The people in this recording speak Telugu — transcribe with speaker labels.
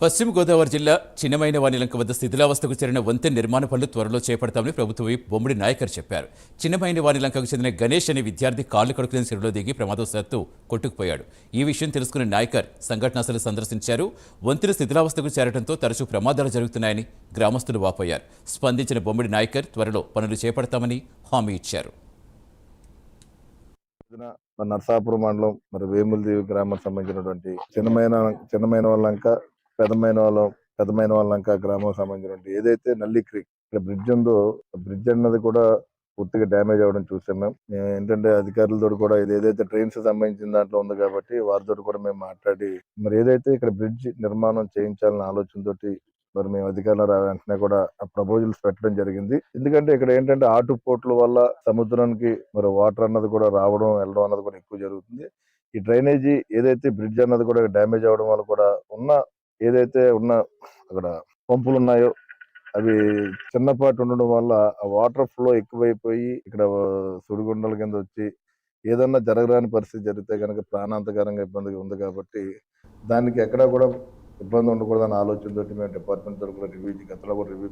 Speaker 1: పశ్చిమ గోదావరి జిల్లా చిన్నమైన వానిలంక వద్ద శిథిలావస్థకు చేరిన వంతెన నిర్మాణ పనులు త్వరలో చేపడతామని ప్రభుత్వ విప్ బొమ్మిడి నాయకర్ చెప్పారు. చిన్నమైన వానిలంకకు చెందిన గణేష్ అనే విద్యార్థి కాళ్లు కడుక్కునే చెరువులో దిగి ప్రమాదవశాత్తు కొట్టుకుపోయాడు. ఈ విషయం తెలుసుకున్న నాయకర్ సంఘటనా స్థలం సందర్శించారు. వంతెన శిథిలావస్థకు చేరడంతో తరచూ ప్రమాదాలు జరుగుతున్నాయని గ్రామస్తులు వాపోయారు. స్పందించిన బొమ్మిడి నాయకర్ త్వరలో పనులు చేపడతామని హామీ ఇచ్చారు.
Speaker 2: నర్సాపురం మండలం వేములదేవి గ్రామానికి సంబంధించినటువంటి చిన్నమైన వాళ్ళంక పెద్దమైన వాళ్ళంక గ్రామం సంబంధించినటువంటి ఏదైతే నల్లి క్రీక్ ఇక్కడ బ్రిడ్జ్ ఉందో బ్రిడ్జ్ అన్నది కూడా పూర్తిగా డ్యామేజ్ అవ్వడం చూసాం. మేము ఏంటంటే అధికారులతో కూడా ఏదైతే ట్రైన్స్ సంబంధించిన దాంట్లో ఉంది కాబట్టి వారితో కూడా మేము మాట్లాడి ఏదైతే ఇక్కడ బ్రిడ్జ్ నిర్మాణం చేయించాలన్న ఆలోచనతోటి మేము అధికారుల వెంటనే కూడా ఆ ప్రపోజల్స్ పెట్టడం జరిగింది. ఎందుకంటే ఇక్కడ ఏంటంటే ఆటుపోట్ల వల్ల సముద్రానికి వాటర్ అన్నది కూడా రావడం వెళ్ళడం అన్నది కూడా ఎక్కువ జరుగుతుంది. ఈ డ్రైనేజీ ఏదైతే బ్రిడ్జ్ అన్నది కూడా డ్యామేజ్ అవడం వల్ల కూడా ఏదైతే ఉన్న అక్కడ పంపులు ఉన్నాయో అవి చిన్నపాటి ఉండడం వల్ల ఆ వాటర్ ఫ్లో ఎక్కువైపోయి ఇక్కడ సుడిగుండల కింద వచ్చి ఏదన్నా జరగరాని పరిస్థితి జరిగితే కనుక ప్రాణాంతకరంగా ఇబ్బందిగా ఉంది కాబట్టి దానికి ఎక్కడా కూడా ఇబ్బంది ఉండకూడదన్న ఆలోచనతో మేము డిపార్ట్మెంట్ తరఫున గతంలో కూడా రివ్యూ